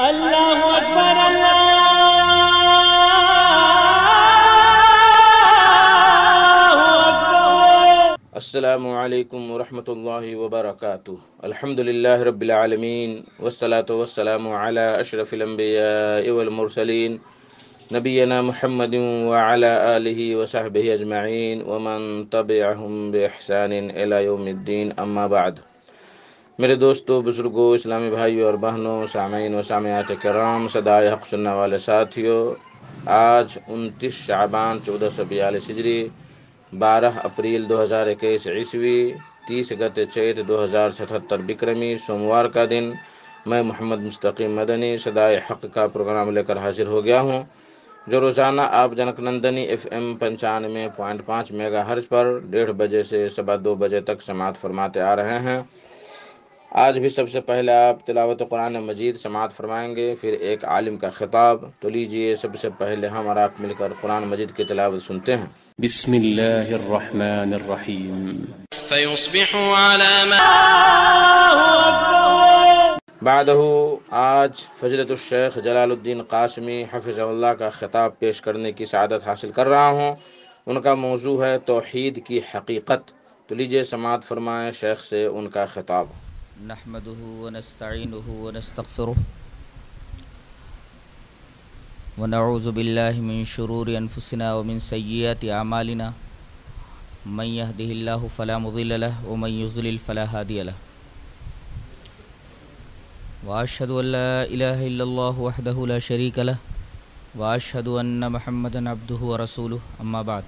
اللہ اکبر اللہ اکبر۔ السلام علیکم ورحمۃ اللہ وبرکاتہ۔ الحمدللہ رب العالمین والصلاة والسلام علی اشرف الانبیاء والمرسلین نبینا محمد وعلی آلہ وصحبہ اجمعین ومن تبعہم بإحسان الی یوم الدین، اما بعد۔ میرے دوستو، بزرگوں، اسلامی بھائیوں اور بہنوں، سامعین و سامعات کرام، صدائے حق سننے والے ساتھیوں، آج 29 شعبان 1442 ہجری، 12 اپریل 2021 عیسوی، 30 گت چیت 2077 بکرمی، سوموار کا دن، میں محمد مستقیم مدنی صدائے حق کا پروگرام لے کر حاضر ہو گیا ہوں، جو روزانہ آپ junk Nandini FM 95.5 mega hers پر 1:30 بجے سے 2:15 بجے تک سماعت فرماتے آ رہے ہیں۔ آج بھی سب سے پہلے آپ تلاوت قرآن مجید سماعت فرمائیں گے، پھر ایک عالم کا خطاب۔ تو لیجئے سب سے پہلے ہم اور آپ مل کر قرآن مجید کی تلاوت سنتے ہیں۔ بسم اللہ الرحمن الرحیم۔ فيصبحوا على ما بعدہ آج فضیلت الشیخ جلال الدین قاسمی حفظہ اللہ کا خطاب پیش کرنے کی سعادت حاصل کر رہا ہوں۔ ان کا موضوع ہے توحید کی حقیقت۔ تو لیجئے سماعت فرمائیں شیخ سے ان کا خطاب۔ نحمده ونستعینه ونستغفره ونعوذ باللہ من شرور انفسنا ومن سیئات اعمالنا، من يهده الله فلا مضل له ومن يضلل فلا هادي له، واشهد ان لا اله الا الله وحده لا شريك له، واشهد ان محمدا عبده ورسوله، اما بعد۔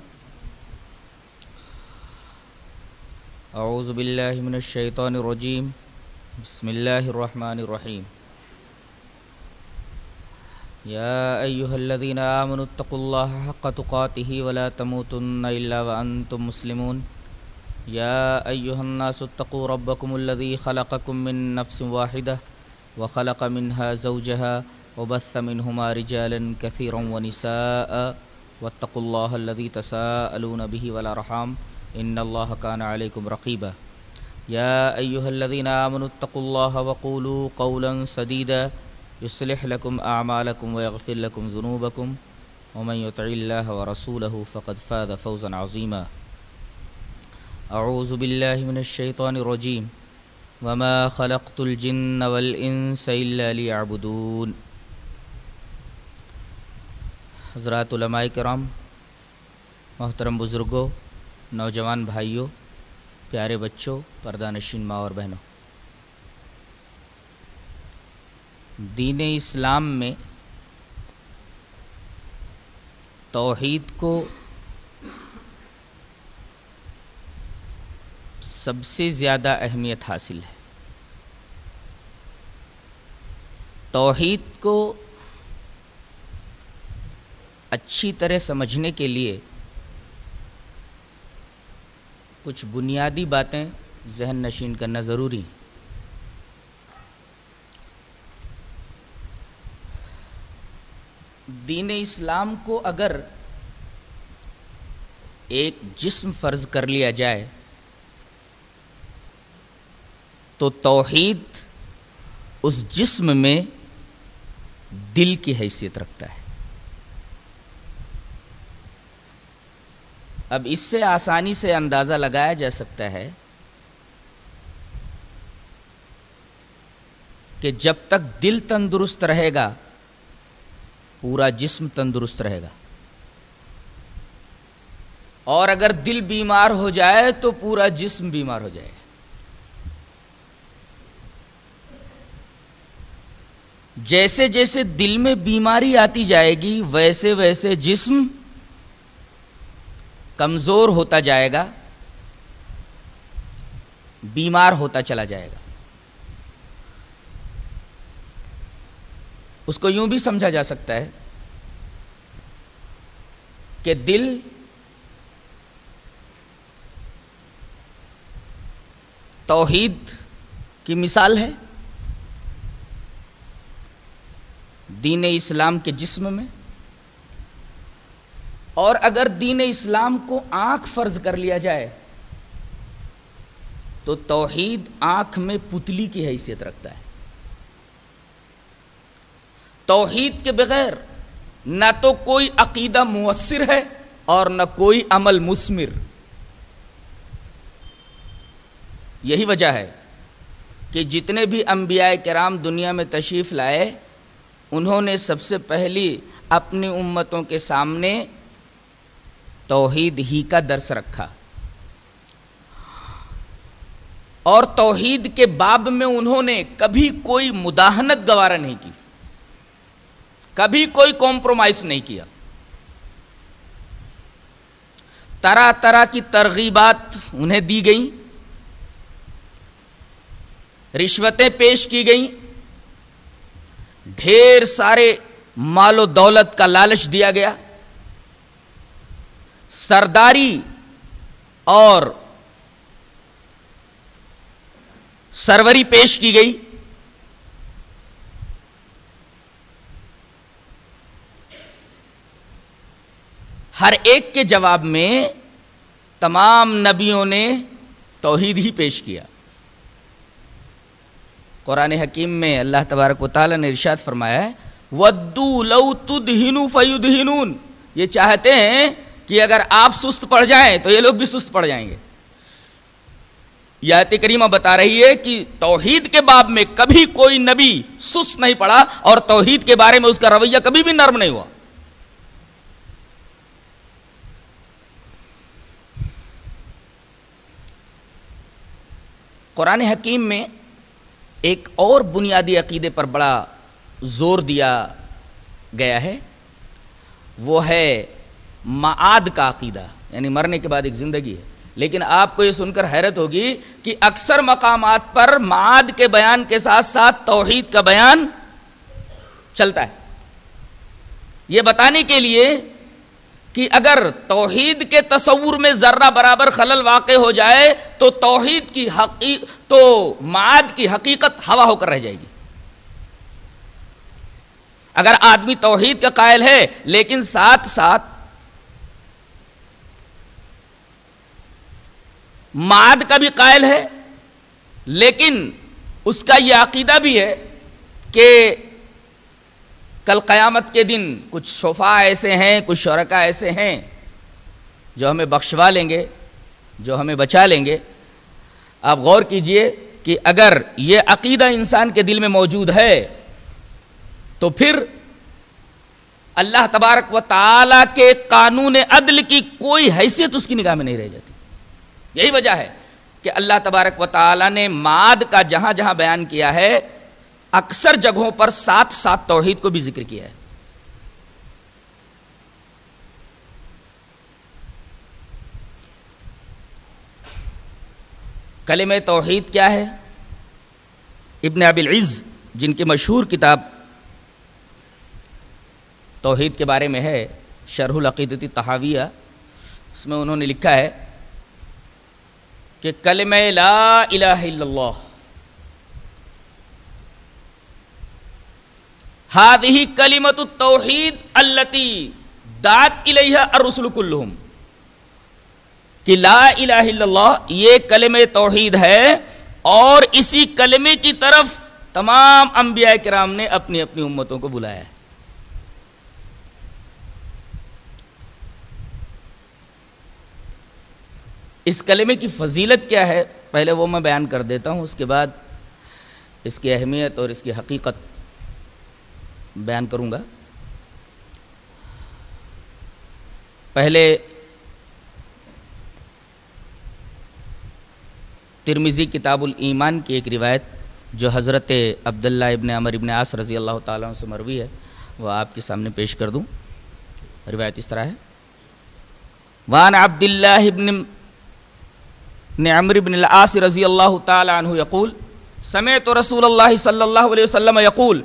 اعوذ باللہ من الشیطان الرجیم، بسم اللہ الرحمن الرحیم۔ یا ایہا الذین آمنوا اتقوا اللہ حق تقاتہ ولا تموتن الا وانتم مسلمون۔ یا ایہا الناس اتقوا ربکم الذی خلقکم من نفس واحدہ وخلق منها زوجها وبث منہما رجالا کثیرا ونساء واتقوا اللہ الذی تساءلون به والارحام ان اللہ کان علیکم رقیبا۔ یا ایہا الذین آمنوا اتقوا اللہ وقولوا قولا سدیدا یصلح لکم اعمالکم ویغفر لکم ذنوبکم ومن یطع اللہ ورسولہ فقد فاز فوزا عظیما۔ اعوذ باللہ من الشیطان الرجیم، وما خلقت الجن والانس الا لیعبدون۔ حضرات علماء کرام، محترم بزرگوں، نوجوان بھائیوں، پیارے بچوں، پردہ نشین ماں اور بہنوں، دین اسلام میں توحید کو سب سے زیادہ اہمیت حاصل ہے۔ توحید کو اچھی طرح سمجھنے کے لیے کچھ بنیادی باتیں ذہن نشین کرنا ضروری ہے۔ دین اسلام کو اگر ایک جسم فرض کر لیا جائے تو توحید اس جسم میں دل کی حیثیت رکھتا ہے۔ اب اس سے آسانی سے اندازہ لگایا جا سکتا ہے کہ جب تک دل تندرست رہے گا پورا جسم تندرست رہے گا، اور اگر دل بیمار ہو جائے تو پورا جسم بیمار ہو جائے گا۔ جیسے جیسے دل میں بیماری آتی جائے گی ویسے ویسے جسم کمزور ہوتا جائے گا، بیمار ہوتا چلا جائے گا۔ اس کو یوں بھی سمجھا جا سکتا ہے کہ دل توحید کی مثال ہے، دین اسلام کے جسم میں، اور اگر دین اسلام کو آنکھ فرض کر لیا جائے تو توحید آنکھ میں پتلی کی حیثیت رکھتا ہے۔ توحید کے بغیر نہ تو کوئی عقیدہ مؤثر ہے اور نہ کوئی عمل مثمر. یہی وجہ ہے کہ جتنے بھی انبیاء کرام دنیا میں تشریف لائے انہوں نے سب سے پہلی اپنی امتوں کے سامنے توحید ہی کا درس رکھا، اور توحید کے باب میں انہوں نے کبھی کوئی مداہنت گوارا نہیں کی، کبھی کوئی کمپرومائز نہیں کیا. طرح طرح کی ترغیبات انہیں دی گئیں، رشوتیں پیش کی گئیں، ڈھیر سارے مال و دولت کا لالچ دیا گیا، سرداری اور سروری پیش کی گئی. ہر ایک کے جواب میں تمام نبیوں نے توحید ہی پیش کیا. قرآن حکیم میں اللہ تبارک و تعالی نے ارشاد فرمایا ہے وَدُّوا لَوْ تُدْهِنُوا فَيُدْهِنُونَ، یہ چاہتے ہیں کہ اگر آپ سست پڑ جائیں تو یہ لوگ بھی سست پڑ جائیں گے. یہ آیت کریمہ بتا رہی ہے کہ توحید کے باب میں کبھی کوئی نبی سست نہیں پڑا اور توحید کے بارے میں اس کا رویہ کبھی بھی نرم نہیں ہوا. قرآن حکیم میں ایک اور بنیادی عقیدے پر بڑا زور دیا گیا ہے، وہ ہے معاد کا عقیدہ، یعنی مرنے کے بعد ایک زندگی ہے. لیکن آپ کو یہ سن کر حیرت ہوگی کہ اکثر مقامات پر معاد کے بیان کے ساتھ ساتھ توحید کا بیان چلتا ہے، یہ بتانے کے لیے کہ اگر توحید کے تصور میں ذرہ برابر خلل واقع ہو جائے تو توحید کی تو معاد کی حقیقت ہوا ہو کر رہ جائے گی. اگر آدمی توحید کا قائل ہے لیکن ساتھ ساتھ معاد کا بھی قائل ہے، لیکن اس کا یہ عقیدہ بھی ہے کہ کل قیامت کے دن کچھ شفاء ایسے ہیں، کچھ شرکاء ایسے ہیں جو ہمیں بخشوا لیں گے، جو ہمیں بچا لیں گے. آپ غور کیجئے کہ اگر یہ عقیدہ انسان کے دل میں موجود ہے تو پھر اللہ تبارک و تعالی کے قانون عدل کی کوئی حیثیت اس کی نگاہ میں نہیں رہ جاتی. یہی وجہ ہے کہ اللہ تبارک و تعالی نے معاد کا جہاں جہاں بیان کیا ہے اکثر جگہوں پر ساتھ ساتھ توحید کو بھی ذکر کیا ہے. کلمہ توحید کیا ہے؟ ابن ابی العز جن کی مشہور کتاب توحید کے بارے میں ہے شرح العقیدۃ الطحاویہ، اس میں انہوں نے لکھا ہے کہ کلمہ لا الہ الا اللہ هذه کلمۃ التوحید التي دعت الیہا الرسل کلہم، کہ لا الہ الا اللہ یہ کلمہ توحید ہے اور اسی کلمے کی طرف تمام انبیاء کرام نے اپنی اپنی امتوں کو بلایا ہے. اس کلمے کی فضیلت کیا ہے پہلے وہ میں بیان کر دیتا ہوں، اس کے بعد اس کی اہمیت اور اس کی حقیقت بیان کروں گا. پہلے ترمذی کتاب الایمان کی ایک روایت جو حضرت عبداللہ ابن عمرو ابن عاص رضی اللہ تعالیٰ عنہ سے مروی ہے وہ آپ کے سامنے پیش کر دوں. روایت اس طرح ہے وعن عبداللہ ابن عمرو بن العاص رضی اللہ تعالی عنہ یقول سمعت رسول اللہ صلی اللہ علیہ وسلم یقول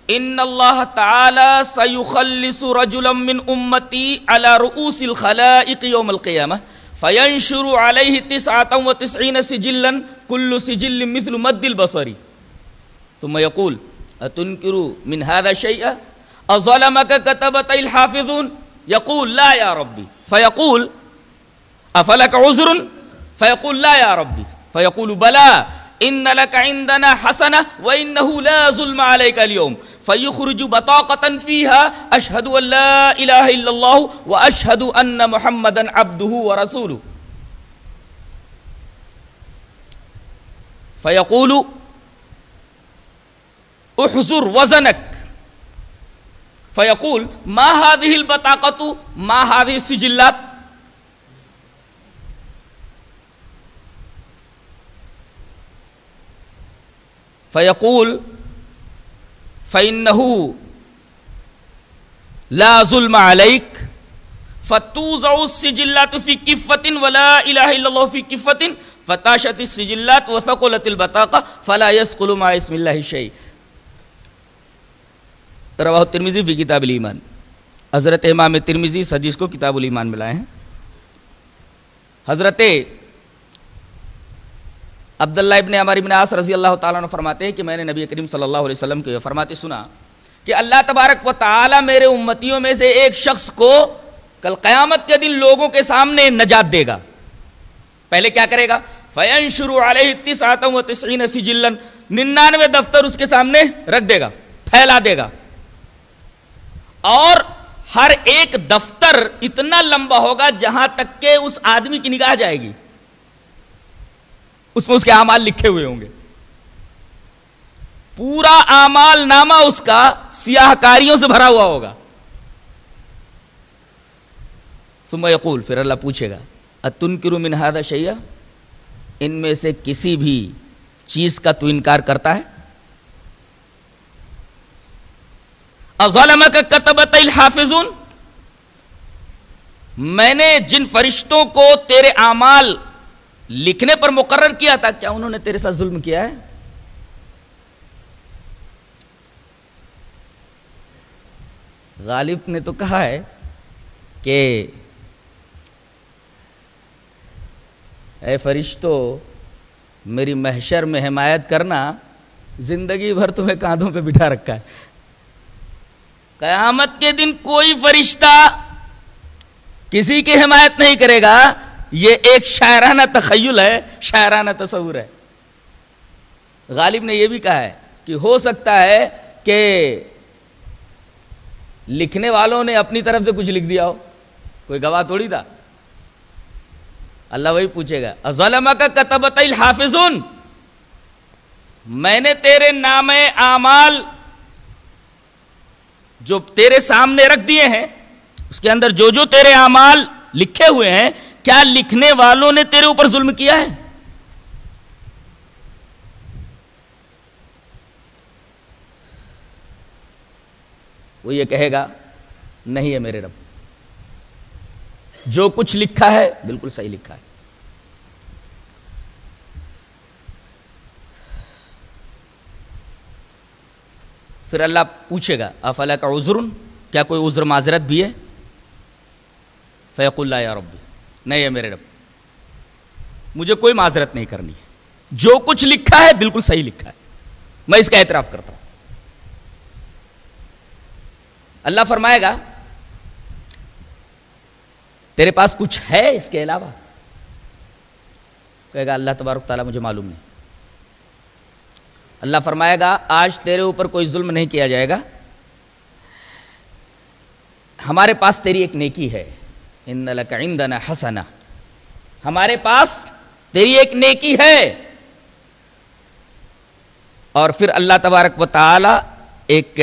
ان اللہ تعالی سیخلص رجلا من امتی علی رؤوس الخلائق یوم القیامہ فینشر علیہ 99 سجلا کل سجل مثل مد البصر ثم یقول اتنکر من هذا شیئا اظلمک کتبت الحافظون یقول لا یا ربی فیقول افلک عذر فيقول لا يا ربي فيقول بلى إن لك عندنا حسنة وإنه لا ظلم عليك اليوم فَيُخْرِجُ بَطَاقَةً فِيهَا أَشْهَدُ أَن لَا إِلَهَ إِلَّا اللَّهُ وَأَشْهَدُ أَنَّ مُحَمَّدًا عَبْدُهُ وَرَسُولُهُ فَيَقُولُ احْضُرْ وَزْنَكَ فَيَقُولُ مَا هَذِهِ الْبَطَاقَةُ مَا هَذِهِ السِّجِلَّاتُ فَيَقُولُ فَإِنَّهُ لَا ظُلْمَ عَلَيْكَ فَتُوضَعُ السِّجِلَّاتُ فِي كِفَّةٍ وَلَا إِلَهَ إِلَّا اللَّهُ فِي كِفَّةٍ فَطَاشَتِ السِّجِلَّاتُ وَثَقُلَتِ الْبَطَاقَةُ فَلَا يَثْقُلُ مَعَ اسْمِ اللَّهِ شَيْءٌ رواہ ترمذی فی کتاب الایمان. حضرت امام ترمذی اس حدیث کو کتاب الایمان میں لائے ہیں. حضرت عبداللہ ابن عمر ابن عاص رضی اللہ تعالیٰ عنہ فرماتے ہیں کہ میں نے نبی کریم صلی اللہ علیہ وسلم کو یہ فرماتے سنا کہ اللہ تبارک و تعالیٰ میرے امتیوں میں سے ایک شخص کو کل قیامت کے دن لوگوں کے سامنے نجات دے گا. پہلے کیا کرے گا؟ فَيَنشُرُ عَلَيْهِ 99 سِجِلًّا 99 دفتر اس کے سامنے رکھ دے گا، پھیلا دے گا، اور ہر ایک دفتر اتنا لمبا ہوگا جہاں تک کہ اس آدمی کی نگاہ جائے گی، اس میں اس کے اعمال لکھے ہوئے ہوں گے. پورا اعمال نامہ اس کا سیاہ کاریوں سے بھرا ہوا ہوگا. ثم یقول، پھر اللہ پوچھے گا اتنکر من ھذا شیئا، ان میں سے کسی بھی چیز کا تو انکار کرتا ہے؟ اظلمک کتبۃ الحافظون، میں نے جن فرشتوں کو تیرے اعمال لکھنے پر مقرر کیا تھا، کیا انہوں نے تیرے ساتھ ظلم کیا ہے؟ غالب نے تو کہا ہے کہ اے فرشتوں، میری محشر میں حمایت کرنا، زندگی بھر تمہیں کاندھوں پہ بٹھا رکھا ہے. قیامت کے دن کوئی فرشتہ کسی کی حمایت نہیں کرے گا. یہ ایک شاعرانہ تخیل ہے، شاعرانہ تصور ہے. غالب نے یہ بھی کہا ہے کہ ہو سکتا ہے کہ لکھنے والوں نے اپنی طرف سے کچھ لکھ دیا ہو، کوئی گواہ تھوڑی تھا. اللہ وہی پوچھے گا اظلمک کتبۃ الحافظون، میں نے تیرے نام اعمال جو تیرے سامنے رکھ دیے ہیں، اس کے اندر جو جو تیرے اعمال لکھے ہوئے ہیں، کیا لکھنے والوں نے تیرے اوپر ظلم کیا ہے؟ وہ یہ کہے گا نہیں ہے میرے رب، جو کچھ لکھا ہے بالکل صحیح لکھا ہے. پھر اللہ پوچھے گا افلک عذر، کیا کوئی عذر معذرت بھی ہے؟ فیقول لا یا ربی، نہیں ہے میرے رب، مجھے کوئی معذرت نہیں کرنی ہے، جو کچھ لکھا ہے بالکل صحیح لکھا ہے، میں اس کا اعتراف کرتا ہوں. اللہ فرمائے گا تیرے پاس کچھ ہے اس کے علاوہ؟ کہے گا اللہ تبارک تعالیٰ مجھے معلوم نہیں. اللہ فرمائے گا آج تیرے اوپر کوئی ظلم نہیں کیا جائے گا، ہمارے پاس تیری ایک نیکی ہے، ان لک عندنا حسنہ، ہمارے پاس تیری ایک نیکی ہے. اور پھر اللہ تبارک و تعالی ایک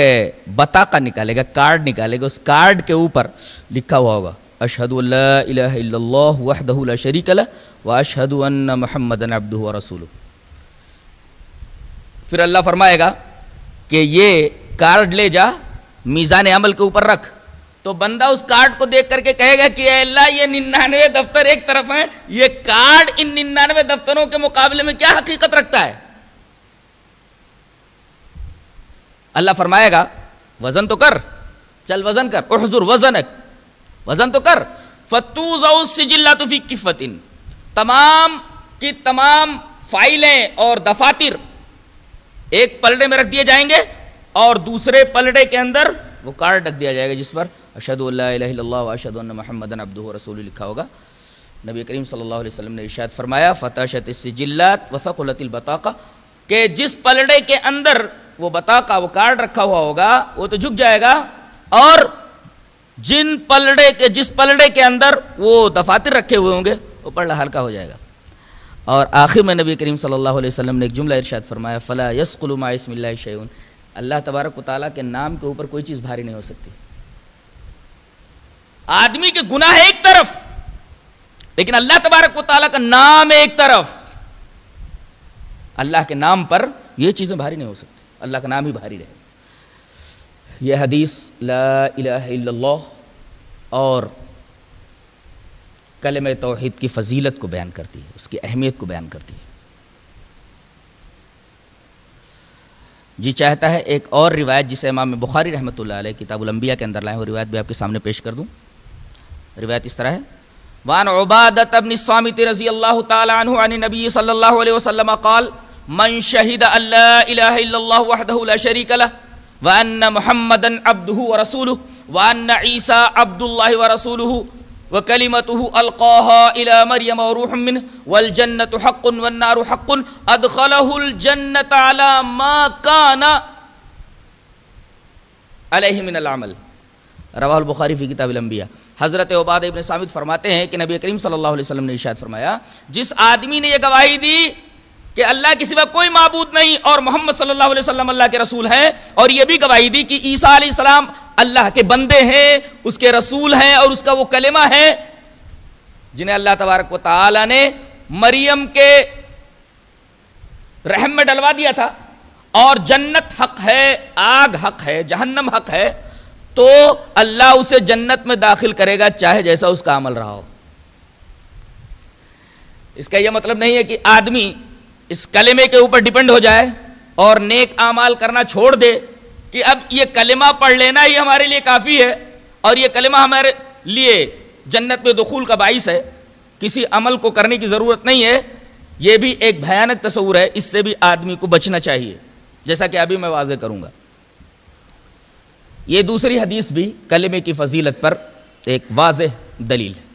بطاقہ نکالے گا، کارڈ نکالے گا، اس کارڈ کے اوپر لکھا ہوا ہوگا اشہد ان لا الہ الا اللہ وحدہ لا شریک لہ واشہد ان محمدا عبدہ ورسولہ. پھر اللہ فرمائے گا کہ یہ کارڈ لے جا میزان عمل کے اوپر رکھ. تو بندہ اس کارڈ کو دیکھ کر کے کہے گا کہ اے اللہ یہ 99 دفتر ایک طرف ہیں، یہ کارڈ ان 99 دفتروں کے مقابلے میں کیا حقیقت رکھتا ہے؟ اللہ فرمائے گا وزن تو کر، چل وزن کر، احضر وزنک، وزن تو کر. فتوضع السجلات فی کفۃ، تمام کی تمام فائلیں اور دفاتر ایک پلڑے میں رکھ دیے جائیں گے، اور دوسرے پلڑے کے اندر وہ کارڈ رکھ دیا جائے گا جس پر اشہد ان لا الہ الا اللہ واشہد ان محمدا عبدہ ورسولہ لکھا ہوگا. نبی کریم صلی اللہ علیہ وسلم نے ارشاد فرمایا فتاشت السجلات وثقلت البطاقہ، کہ جس پلڑے کے اندر وہ بطا کا وہ کارڈ رکھا ہوا ہوگا وہ تو جھک جائے گا، اور جس پلڑے کے اندر وہ دفاتر رکھے ہوئے ہوں گے وہ پلڑا ہلکا ہو جائے گا۔ اور آخر میں نبی کریم صلی اللہ علیہ وسلم نے ایک جملہ ارشاد فرمایا، فلا یثقل مع اسم اللہ شیء، اللہ تبارک و تعالیٰ کے نام کے اوپر کوئی چیز بھاری نہیں ہو سکتی۔ آدمی کے گناہ ہے ایک طرف، لیکن اللہ تبارک و تعالیٰ کا نام ایک طرف، اللہ کے نام پر یہ چیزیں بھاری نہیں ہو سکتی، اللہ کا نام ہی بھاری رہے۔ یہ حدیث لا الہ الا اللہ اور کلمہ توحید کی فضیلت کو بیان کرتی ہے، اس کی اہمیت کو بیان کرتی ہے۔ جی چاہتا ہے ایک اور روایت جسے امام بخاری رحمۃ اللہ علیہ کتاب الانبیاء کے اندر لائے، وہ روایت بھی آپ کے سامنے پیش کر دوں۔ روایت اس طرح ہے، وعن عبادۃ بن الصامت رضی اللہ تعالی عنہ عن النبی صلی اللہ علیہ وسلم قال من شہد ان لا الہ الا اللہ وحدہ لا شریک لہ وان محمدا عبدہ ورسولہ وان عیسی عبد اللہ ورسولہ وکلمتہ القاہا الی مریم وروح منہ والجنۃ حق والنار حق ادخلہ الجنۃ علی ما کان علیہ من العمل، رواہ البخاری فی کتاب الانبیاء۔ حضرت عبادہ ابن صامت فرماتے ہیں کہ نبی کریم صلی اللہ علیہ وسلم نے ارشاد فرمایا، جس آدمی نے یہ گواہی دی کہ اللہ کے سوا کوئی معبود نہیں اور محمد صلی اللہ علیہ وسلم اللہ کے رسول ہیں، اور یہ بھی گواہی دی کہ عیسیٰ علیہ السلام اللہ کے بندے ہیں، اس کے رسول ہیں، اور اس کا وہ کلمہ ہے جنہیں اللہ تبارک و تعالی نے مریم کے رحم میں ڈلوا دیا تھا، اور جنت حق ہے، آگ حق ہے، جہنم حق ہے، تو اللہ اسے جنت میں داخل کرے گا چاہے جیسا اس کا عمل رہا ہو۔ اس کا یہ مطلب نہیں ہے کہ آدمی اس کلمے کے اوپر ڈیپینڈ ہو جائے اور نیک اعمال کرنا چھوڑ دے کہ اب یہ کلمہ پڑھ لینا ہی ہمارے لیے کافی ہے اور یہ کلمہ ہمارے لیے جنت میں دخول کا باعث ہے، کسی عمل کو کرنے کی ضرورت نہیں ہے۔ یہ بھی ایک بھیانک تصور ہے، اس سے بھی آدمی کو بچنا چاہیے، جیسا کہ ابھی میں واضح کروں گا۔ یہ دوسری حدیث بھی کلمے کی فضیلت پر ایک واضح دلیل ہے۔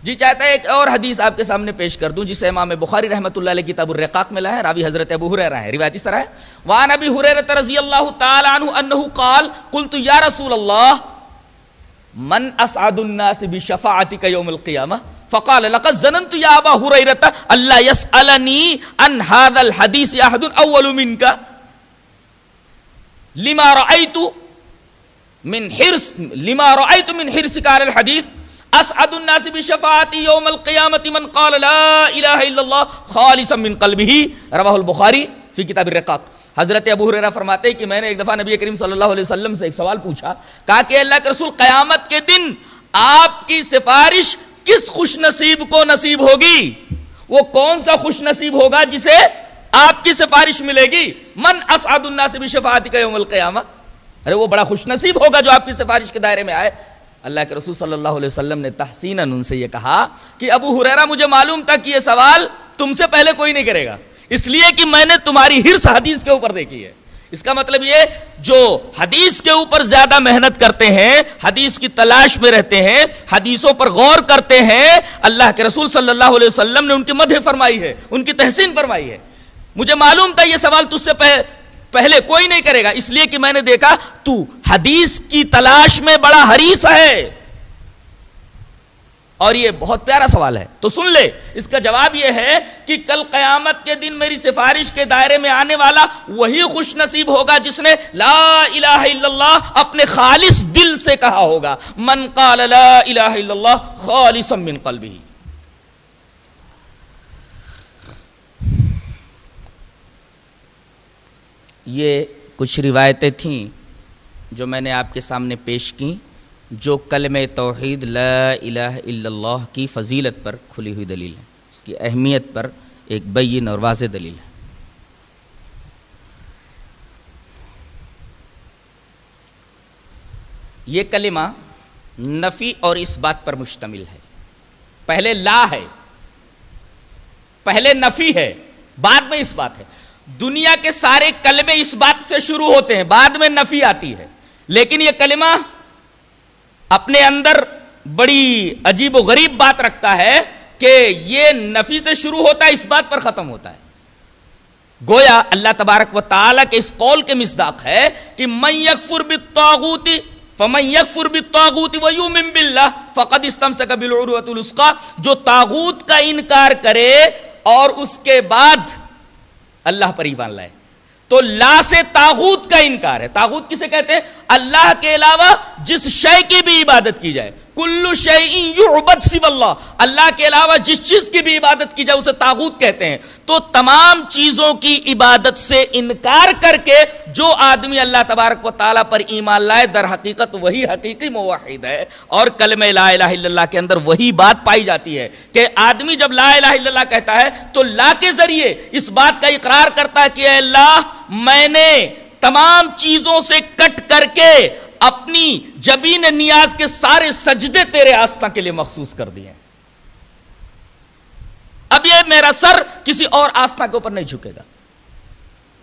جی چاہتا ہے ایک اور حدیث آپ کے سامنے پیش کر دوں جسے امام بخاری رحمۃ اللہ علیہ کتاب الرقاق میں لایا ہے، راوی حضرت ابو ہریرہ ہے۔ روایت اس طرح ہے، وعن ابی ہریرہ رضی اللہ تعالی عنہ انہ قال قلت یا رسول اللہ من اسعد الناس بشفاعتک یوم القیامہ فقال لقد ظننت یا ابا ہریرہ الا يسألنی عن هذا الحديث احد اول منك لما رأيت من حرصك على الحديث اسعد الناس بشفاعتی یوم القیامت من قال لا الہ الا اللہ خالصا من قلبہ، رواہ البخاری فی کتاب الرقاق۔ حضرت ابو ہریرہ فرماتے ہیں کہ میں نے ایک دفعہ نبی کریم صلی اللہ علیہ وسلم سے ایک سوال پوچھا، کہا کہ اللہ کے رسول قیامت کے دن آپ کی سفارش کس خوش نصیب کو نصیب ہوگی؟ وہ کون سا خوش نصیب ہوگا جسے آپ کی سفارش ملے گی؟ من اسعد الناس بشفاعتک یوم القیامہ، ارے وہ بڑا خوش نصیب ہوگا جو آپ کی سفارش کے دائرے میں آئے۔ اللہ کے رسول صلی اللہ علیہ وسلم نے تحسیناً ان سے یہ کہا کہ ابو ہریرہ مجھے معلوم تھا کہ یہ سوال تم سے پہلے کوئی نہیں کرے گا، اس لیے کہ میں نے تمہاری حرص حدیث کے اوپر دیکھی ہے۔ اس کا مطلب یہ جو حدیث کے اوپر زیادہ محنت کرتے ہیں، حدیث کی تلاش میں رہتے ہیں، حدیثوں پر غور کرتے ہیں، اللہ کے رسول صلی اللہ علیہ وسلم نے ان کی مدح فرمائی ہے، ان کی تحسین فرمائی ہے۔ مجھے معلوم تھا یہ سوال تجھ سے پہلے کوئی نہیں کرے گا، اس لیے کہ میں نے دیکھا تو حدیث کی تلاش میں بڑا حریص ہے۔ اور یہ بہت پیارا سوال ہے، تو سن لے، اس کا جواب یہ ہے کہ کل قیامت کے دن میری سفارش کے دائرے میں آنے والا وہی خوش نصیب ہوگا جس نے لا الہ الا اللہ اپنے خالص دل سے کہا ہوگا، من قال لا الہ الا اللہ خالصا من قلبہ۔ یہ کچھ روایتیں تھیں جو میں نے آپ کے سامنے پیش کی، جو کلمہ توحید لا الہ الا اللہ کی فضیلت پر کھلی ہوئی دلیل ہے، اس کی اہمیت پر ایک بین اور واضح دلیل ہے۔ یہ کلمہ نفی اور اس بات پر مشتمل ہے، پہلے لا ہے، پہلے نفی ہے، بعد میں اس بات ہے۔ دنیا کے سارے کلمے اس بات سے شروع ہوتے ہیں، بعد میں نفی آتی ہے، لیکن یہ کلمہ اپنے اندر بڑی عجیب و غریب بات رکھتا ہے کہ یہ نفی سے شروع ہوتا ہے، اس بات پر ختم ہوتا ہے۔ گویا اللہ تبارک و تعالیٰ کے اس قول کے مصداق ہے کہ من یکفر بالطاغوت فمن یکفر بالطاغوت ویؤمن باللہ فقد استمسک بالعروۃ الوثقی، جو طاغوت کا انکار کرے اور اس کے بعد اللہ پر ایمان لائے. تو لا سے طاغوت کا انکار ہے. طاغوت کسے کہتے ہیں؟ اللہ کے علاوہ جس شے کی بھی عبادت کی جائے. کل شیء یعبد سوی اللہ، اللہ کے علاوہ جس چیز کی بھی عبادت کی جائے اسے طاغوت کہتے ہیں. تو تمام چیزوں کی عبادت سے انکار کر کے جو آدمی اللہ تبارک و تعالیٰ پر ایمان لائے در حقیقت وہی حقیقی موحد ہے. اور کلمہ لا الہ الا اللہ کے اندر وہی بات پائی جاتی ہے کہ آدمی جب لا الہ الا اللہ کہتا ہے تو لا کے ذریعے اس بات کا اقرار کرتا ہے کہ اے اللہ میں نے تمام چیزوں سے کٹ کر کے اپنی جبین نیاز کے سارے سجدے تیرے آستہ کے لیے مخصوص کر دیے. اب یہ میرا سر کسی اور آستہ کے اوپر نہیں جھکے گا.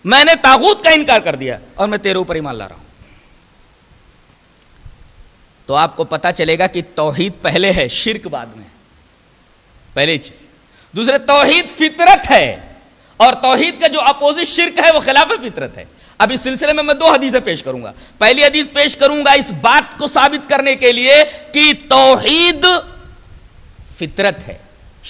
میں نے طاغوت کا انکار کر دیا اور میں تیرے اوپر ایمان لا رہا ہوں. تو آپ کو پتا چلے گا کہ توحید پہلے ہے، شرک بعد میں. پہلی چیز. دوسرے، توحید فطرت ہے اور توحید کا جو اپوزٹ شرک ہے وہ خلاف فطرت ہے. اب اس سلسلے میں دو حدیثیں پیش کروں گا. پہلی حدیث پیش کروں گا اس بات کو ثابت کرنے کے لیے کہ توحید فطرت ہے،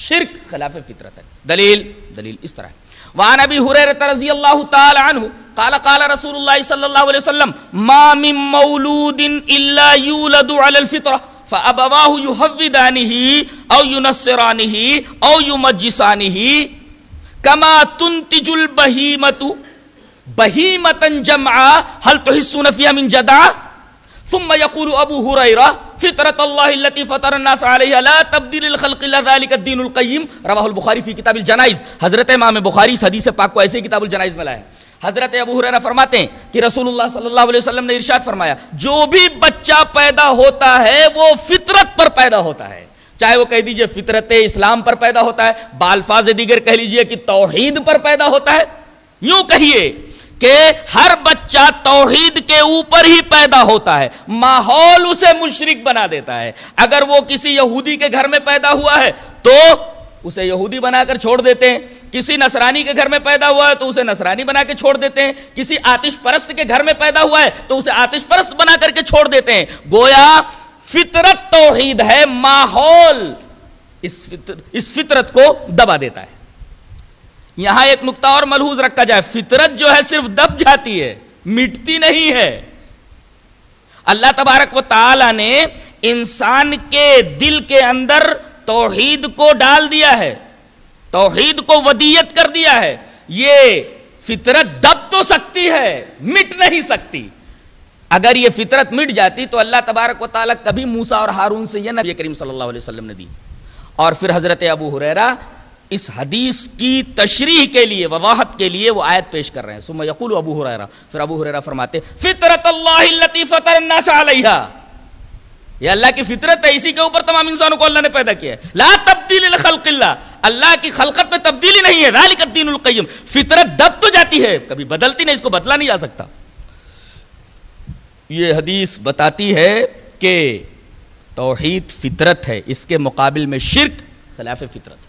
شرک خلاف فطرت ہے. دلیل اس طرح ہے. وعن ابی ہریرہ رضی اللہ تعالی عنہ قال قال رسول اللہ صلی اللہ علیہ وسلم ما من مولود الا یولد علی الفطرہ فابواہ یحودانہ او ینصرانہ او یمجسانہ کما تنتج البہیمۃ بہیمۃ جمعا هل تحسون فیہا من جدع. ثم يقول ابو ہریرہ فطرۃ اللہ التي فطر الناس علیہا لا تبدیل للخلق الا ذلك الدین القیم. رواہ البخاری فی کتاب الجنائز. حضرت امام بخاری اس حدیث پاک کو ایسے ہی کتاب الجنائز میں لائے. حضرت ابو ہریرہ فرماتے ہیں کہ رسول اللہ صلی اللہ علیہ وسلم نے ارشاد فرمایا جو بھی بچہ پیدا ہوتا ہے وہ فطرت پر پیدا ہوتا ہے. چاہے وہ کہہ دیجئے فطرت اسلام پر پیدا ہوتا ہے، بالفاظ دیگر کہہ لیجئے کہ توحید پر پیدا ہوتا ہے. یوں کہیے کہ ہر بچہ توحید کے اوپر ہی پیدا ہوتا ہے. ماحول اسے مشرک بنا دیتا ہے. اگر وہ کسی یہودی کے گھر میں پیدا ہوا ہے تو اسے یہودی بنا کر چھوڑ دیتے ہیں. کسی نصرانی کے گھر میں پیدا ہوا ہے تو اسے نصرانی بنا کے چھوڑ دیتے ہیں. کسی آتش پرست کے گھر میں پیدا ہوا ہے تو اسے آتش پرست بنا کر کے چھوڑ دیتے ہیں. گویا فطرت توحید ہے، ماحول اس فطرت کو دبا دیتا ہے. یہاں ایک نقطہ اور ملحوظ رکھا جائے، فطرت جو ہے صرف دب جاتی ہے، مٹتی نہیں ہے. اللہ تبارک و تعالی نے انسان کے دل کے اندر توحید کو ڈال دیا ہے، توحید کو ودیت کر دیا ہے. یہ فطرت دب تو سکتی ہے، مٹ نہیں سکتی. اگر یہ فطرت مٹ جاتی تو اللہ تبارک و تعالی کبھی موسیٰ اور ہارون سے یہ نبی کریم صلی اللہ علیہ وسلم نے دی. اور پھر حضرت ابو ہریرہ اس حدیث کی تشریح کے لیے، وضاحت کے لیے وہ آیت پیش کر رہے ہیں. ثم یقول ابو ہریرہ، پھر ابو ہریرہ فرماتے فطرت اللہ التي فطر الناس علیہا، یہ اللہ کی فطرت ہے، اسی کے اوپر تمام انسانوں کو اللہ نے پیدا کیا ہے. لا تبدیل لخلق اللہ، اللہ کی خلقت میں تبدیلی نہیں ہے. ذالک الدین القیم، فطرت دب تو جاتی ہے، کبھی بدلتی نہیں، اس کو بدلا نہیں جا سکتا. یہ حدیث بتاتی ہے کہ توحید فطرت ہے، اس کے مقابل میں شرک خلاف فطرت ہے.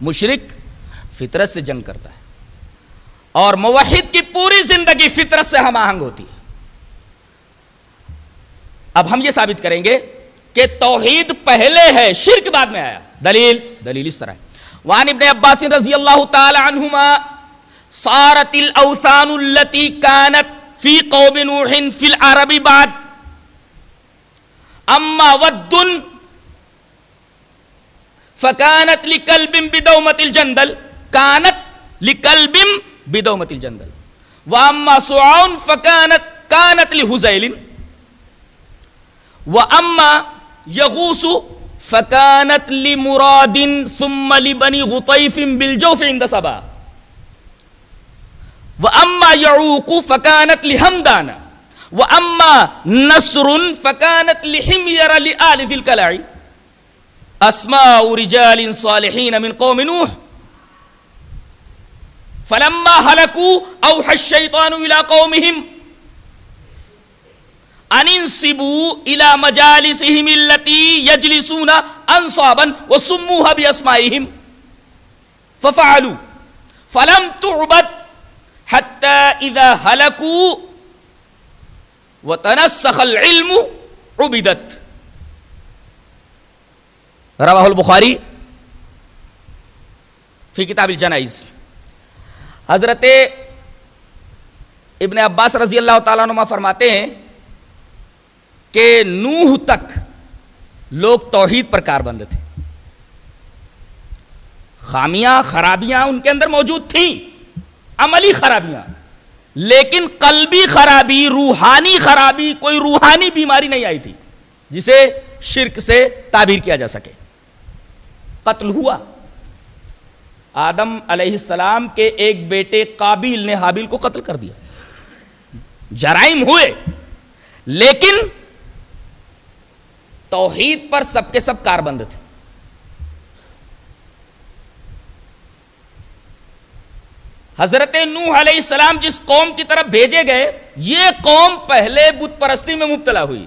مشرک فطرت سے جنگ کرتا ہے اور موحد کی پوری زندگی فطرت سے ہم آہنگ ہوتی ہے. اب ہم یہ ثابت کریں گے کہ توحید پہلے ہے، شرک بعد میں آیا. دلیل اس طرح ہے. وعن ابن عباس رضی اللہ تعالی عنہما صارت الاوثان التي كانت في قوم نوح في العرب بعد اما ود فكانت لكلب بدومة الجندل، كانت لكلب بدومة الجندل. واما سعون كانت لهزيل. واما يغوث فكانت لمراد ثم لبني غطيف بالجوف عند سبا. واما يعوق فكانت لحمدان. واما نصر فكانت لحمير لآل ذي الكلاع. اسماء رجال صالحين من قوم نوح فلما هلكوا اوحى الشيطان الى قومهم ان انصبوا الى مجالسهم التي يجلسون انصابا وسموها باسمائهم ففعلوا فلم تعبد حتى اذا هلكوا وتنسخ العلم عبدت. رواہ البخاری فی کتاب الجنائز. حضرت ابن عباس رضی اللہ تعالیٰ عنہ فرماتے ہیں کہ نوح تک لوگ توحید پر کاربند تھے. خامیاں خرابیاں ان کے اندر موجود تھیں، عملی خرابیاں، لیکن قلبی خرابی، روحانی خرابی، کوئی روحانی بیماری نہیں آئی تھی جسے شرک سے تعبیر کیا جا سکے. قتل ہوا، آدم علیہ السلام کے ایک بیٹے قابیل نے حابیل کو قتل کر دیا. جرائم ہوئے، لیکن توحید پر سب کے سب کاربند تھے. حضرت نوح علیہ السلام جس قوم کی طرف بھیجے گئے، یہ قوم پہلے بت پرستی میں مبتلا ہوئی.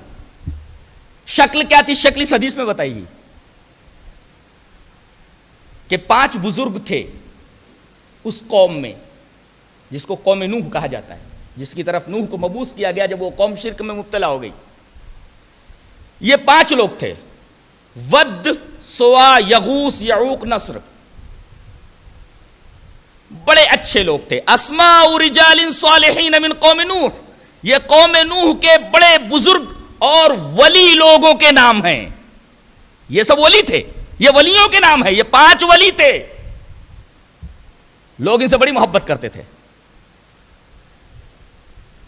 شکل کیا تھی؟ شکل اس حدیث میں بتائی گئی کہ 5 بزرگ تھے اس قوم میں، جس کو قوم نوح کہا جاتا ہے، جس کی طرف نوح کو مبعوث کیا گیا جب وہ قوم شرک میں مبتلا ہو گئی. یہ 5 لوگ تھے: ود، سوا، یغوث، یعوق، نصر. بڑے اچھے لوگ تھے. اسماء رجال صالحین من قوم نوح، یہ قوم نوح کے بڑے بزرگ اور ولی لوگوں کے نام ہیں. یہ سب ولی تھے، یہ ولیوں کے نام ہیں. یہ 5 ولی تھے، لوگ ان سے بڑی محبت کرتے تھے.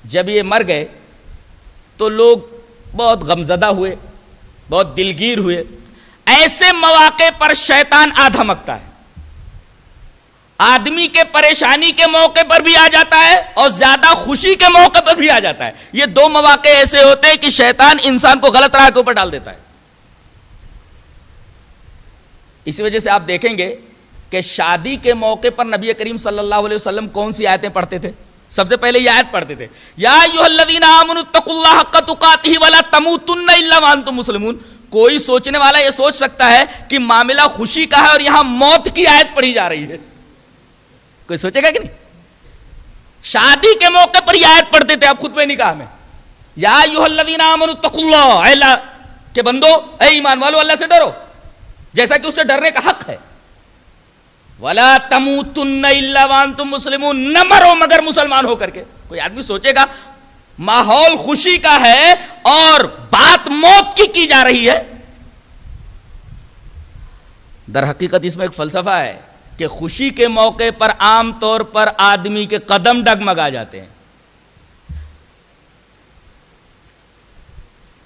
جب یہ مر گئے تو لوگ بہت غمزدہ ہوئے، بہت دلگیر ہوئے. ایسے مواقع پر شیطان آدھمکتا ہے. آدمی کے پریشانی کے موقع پر بھی آ جاتا ہے اور زیادہ خوشی کے موقع پر بھی آ جاتا ہے. یہ 2 مواقع ایسے ہوتے ہیں کہ شیطان انسان کو غلط راہ کے اوپر ڈال دیتا ہے. اسی وجہ سے آپ دیکھیں گے کہ شادی کے موقع پر نبی کریم صلی اللہ علیہ وسلم کون سی آیتیں پڑھتے تھے؟ سب سے پہلے یہ آیت پڑھتے تھے: یا ایھا الذین آمنوا اتقوا اللہ حق تقاتہ ولا تموتن الا وانتم مسلمون. کوئی سوچنے والا یہ سوچ سکتا ہے کہ معاملہ خوشی کا ہے اور یہاں موت کی آیت پڑھی جا رہی ہے. کوئی سوچے گا کہ نہیں؟ شادی کے موقع پر یہ آیت پڑھتے تھے. اب خطبہ نکاح میں یا ایھا الذین آمنوا اتقوا اللہ، اے اللہ کے بندو، اے ایمان والو، اللہ سے ڈرو جیسا کہ اس سے ڈرنے کا حق ہے. وَلَا تَمُوتُنَّ إِلَّا وَأَنْتُمْ مُسْلِمُونَ، نہ مرو مگر مسلمان ہو کر کے. کوئی آدمی سوچے گا ماحول خوشی کا ہے اور بات موت کی جا رہی ہے. در حقیقت اس میں ایک فلسفہ ہے کہ خوشی کے موقع پر عام طور پر آدمی کے قدم ڈگمگا جاتے ہیں.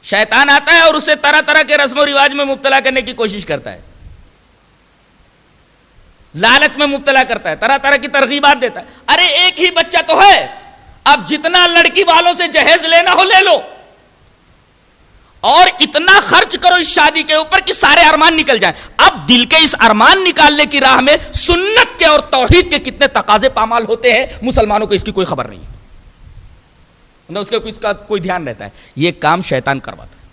شیطان آتا ہے اور اسے طرح طرح کے رسم و رواج میں مبتلا کرنے کی کوشش کرتا ہے، لالچ میں مبتلا کرتا ہے، طرح طرح کی ترغیبات دیتا ہے. ارے ایک ہی بچہ تو ہے، اب جتنا لڑکی والوں سے جہیز لینا ہو لے لو، اور اتنا خرچ کرو اس شادی کے اوپر کہ سارے ارمان نکل جائیں. اب دل کے اس ارمان نکالنے کی راہ میں سنت کے اور توحید کے کتنے تقاضے پامال ہوتے ہیں، مسلمانوں کو اس کی کوئی خبر نہیں، نہ اس کا کوئی دھیان رہتا ہے. یہ کام شیطان کرواتا ہے.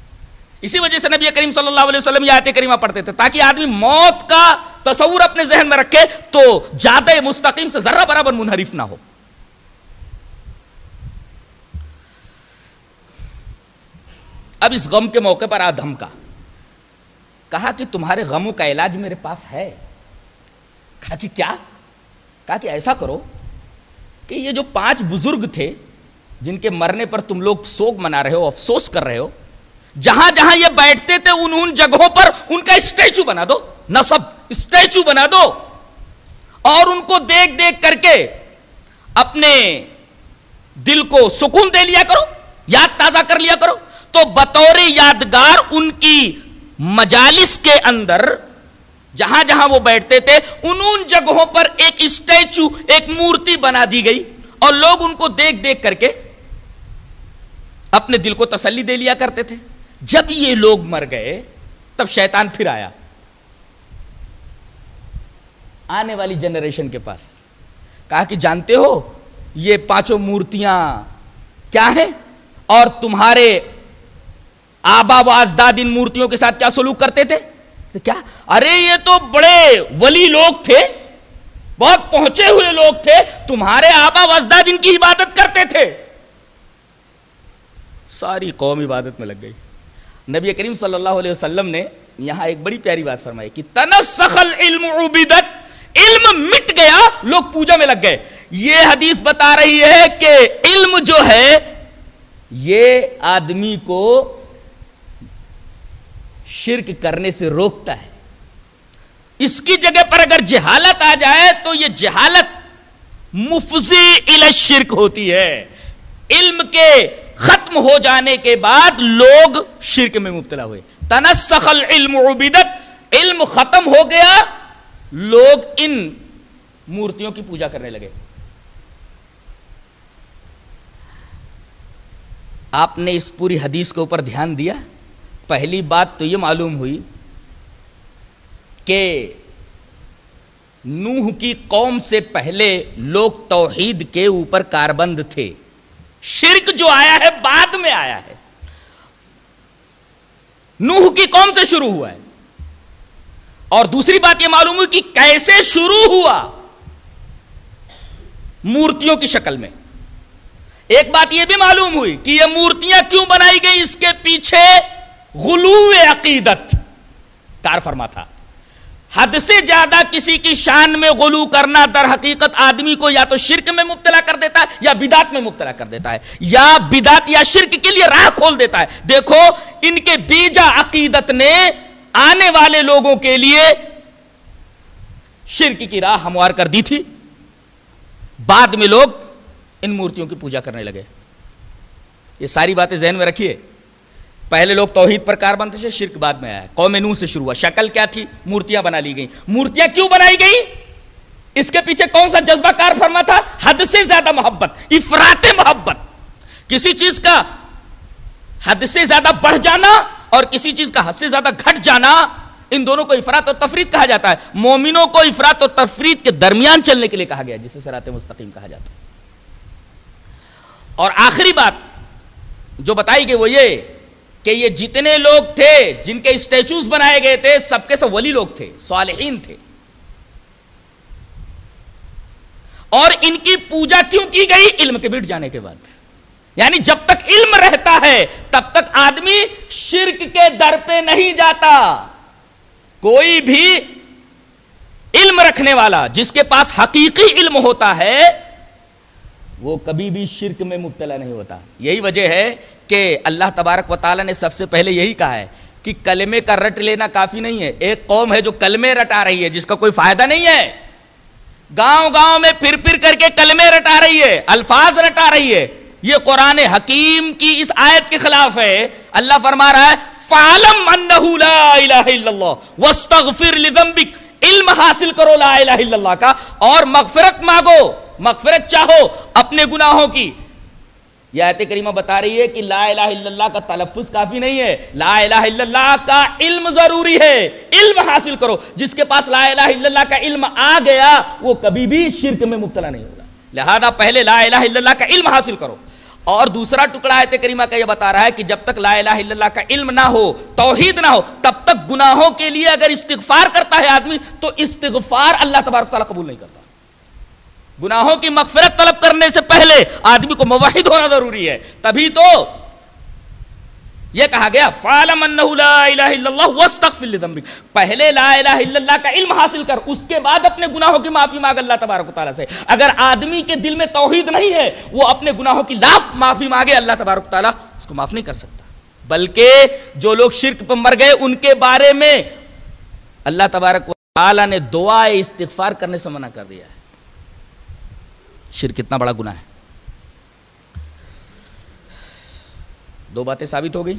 اسی وجہ سے نبی کریم صلی اللہ علیہ وسلم یہ آیت کریمہ پڑھتے تھے تاکہ آدمی موت کا تصور اپنے ذہن میں رکھے تو جادہ مستقیم سے ذرہ برابر منحرف نہ ہو. اب اس غم کے موقع پر آدم کا کہا کہ تمہارے غموں کا علاج میرے پاس ہے. کہا کہ کیا؟ کہا کہ ایسا کرو کہ یہ جو 5 بزرگ تھے جن کے مرنے پر تم لوگ سوگ منا رہے ہو، افسوس کر رہے ہو، جہاں جہاں یہ بیٹھتے تھے ان جگہوں پر ان کا اسٹیچو بنا دو، نصب اسٹیچو بنا دو، اور ان کو دیکھ دیکھ کر کے اپنے دل کو سکون دے لیا کرو، یاد تازہ کر لیا کرو. تو بطور یادگار ان کی مجالس کے اندر جہاں جہاں وہ بیٹھتے تھے ان جگہوں پر ایک اسٹیچو، ایک مورتی بنا دی گئی، اور لوگ ان کو دیکھ دیکھ کر کے اپنے دل کو تسلی دے لیا کرتے تھے. جب یہ لوگ مر گئے تب شیطان پھر آیا آنے والی جنریشن کے پاس. کہا کہ جانتے ہو یہ 5 مورتیاں کیا ہیں اور تمہارے آبا و اجداد ان مورتیوں کے ساتھ کیا سلوک کرتے تھے؟ کیا؟ ارے یہ تو بڑے ولی لوگ تھے، بہت پہنچے ہوئے لوگ تھے، تمہارے آبا و اجداد ان کی عبادت کرتے تھے. ساری قوم عبادت میں لگ گئی. نبی کریم صلی اللہ علیہ وسلم نے یہاں ایک بڑی پیاری بات فرمائی کہ تنسخ العلم عبدت، علم مٹ گیا، لوگ پوجا میں لگ گئے. یہ حدیث بتا رہی ہے کہ علم جو ہے یہ آدمی کو شرک کرنے سے روکتا ہے. اس کی جگہ پر اگر جہالت آ جائے تو یہ جہالت مفضی الی الشرک ہوتی ہے. علم کے ختم ہو جانے کے بعد لوگ شرک میں مبتلا ہوئے. تنسخ العلم عبدت، علم ختم ہو گیا، لوگ ان مورتیوں کی پوجا کرنے لگے. آپ نے اس پوری حدیث کے اوپر دھیان دیا. پہلی بات تو یہ معلوم ہوئی کہ نوح کی قوم سے پہلے لوگ توحید کے اوپر کاربند تھے. شرک جو آیا ہے بعد میں آیا ہے، نوح کی قوم سے شروع ہوا ہے. اور دوسری بات یہ معلوم ہوئی کہ کیسے شروع ہوا، مورتیوں کی شکل میں. ایک بات یہ بھی معلوم ہوئی کہ یہ مورتیاں کیوں بنائی گئی، اس کے پیچھے غلو عقیدت کار فرما تھا. حد سے زیادہ کسی کی شان میں غلو کرنا در حقیقت آدمی کو یا تو شرک میں مبتلا کر دیتا ہے یا بدعت میں مبتلا کر دیتا ہے، یا بدعت یا شرک کے لیے راہ کھول دیتا ہے. دیکھو ان کے بیجا عقیدت نے آنے والے لوگوں کے لیے شرک کی راہ ہموار کر دی تھی. بعد میں لوگ ان مورتیوں کی پوجا کرنے لگے. یہ ساری باتیں ذہن میں رکھیے. پہلے لوگ توحید پر کاربند تھے، شرک بعد میں آیا. قوم نوح سے شروع ہوا. شکل کیا تھی؟ مورتیاں بنا لی گئیں. مورتیاں کیوں بنائی گئیں؟ اس کے پیچھے کون سا جذبہ کار فرما تھا؟ حد سے زیادہ محبت، افراط محبت. کسی چیز کا حد سے زیادہ بڑھ جانا اور کسی چیز کا حد سے زیادہ گھٹ جانا، ان دونوں کو افراط اور تفرید کہا جاتا ہے. مومنوں کو افراط اور تفرید کے درمیان چلنے کے لیے کہا گیا، جسے صراط مستقیم کہا جاتا ہے. اور آخری بات جو بتائی گئی وہ یہ کہ یہ جتنے لوگ تھے جن کے اسٹیچوز بنائے گئے تھے، سب کے سب ولی لوگ تھے، صالحین تھے. اور ان کی پوجا کیوں کی گئی؟ علم کے مٹ جانے کے بعد. یعنی جب تک علم رہتا ہے تب تک آدمی شرک کے در پہ نہیں جاتا. کوئی بھی علم رکھنے والا جس کے پاس حقیقی علم ہوتا ہے وہ کبھی بھی شرک میں مبتلا نہیں ہوتا. یہی وجہ ہے کہ اللہ تبارک و تعالیٰ نے سب سے پہلے یہی کہا ہے کہ کلمے کا رٹ لینا کافی نہیں ہے. ایک قوم ہے جو کلمے رٹا رہی ہے جس کا کوئی فائدہ نہیں ہے، گاؤں گاؤں میں پھر پھر کر کے کلمے رٹا رہی ہے، الفاظ رٹا رہی ہے. یہ قرآن حکیم کی اس آیت کے خلاف ہے. اللہ فرما رہا ہے فَعَلَمْ أَنَّهُ لَا إِلَهَ إِلَّا اللَّهُ وَاسْتَغْفِرْ لِذَنبِكَ. علم حاصل کرو لا الہ الا اللہ کا اور مغفرت مانگو، مغفرت چاہو اپنے گناہوں کی. یہ آیت کریمہ بتا رہی ہے کہ لا الہ الا اللہ کا تلفظ کافی نہیں ہے، لا الہ الا اللہ کا علم ضروری ہے. علم حاصل کرو. جس کے پاس لا الہ الا اللہ کا علم آ گیا وہ کبھی بھی شرک میں مبتلا نہیں ہوگا. لہذا پہلے لا الہ الا اللہ کا علم حاصل کرو. اور دوسرا ٹکڑا آیت کریمہ کا یہ بتا رہا ہے کہ جب تک لا الہ الا اللہ کا علم نہ ہو، توحید نہ ہو، تب تک گناہوں کے لیے اگر استغفار کرتا ہے آدمی تو استغفار اللہ تبارک تعالیٰ قبول نہیں کرتا. گناہوں کی مغفرت طلب کرنے سے پہلے آدمی کو موحد ہونا ضروری ہے. تبھی تو یہ کہا گیا فَعَلَمْ أَنَّهُ لَا إِلَهَ إِلَّا اللَّهُ وَاسْتَغْفِرْ لِذَنبِكَ. پہلے لا الہ الا اللہ کا علم حاصل کر، اس کے بعد اپنے گناہوں کی معافی مانگ اللہ تبارک و تعالیٰ سے. اگر آدمی کے دل میں توحید نہیں ہے، وہ اپنے گناہوں کی معافی مانگے، اللہ تبارک و تعالیٰ اس کو معاف نہیں کر سکتا. بلکہ جو لوگ شرک پر مر گئے ان کے بارے میں اللہ تبارک و تعالیٰ نے دعائے استغفار کرنے سے منع کر دیا ہے. شرک کتنا بڑا گناہ ہے. دو باتیں ثابت ہو گئی.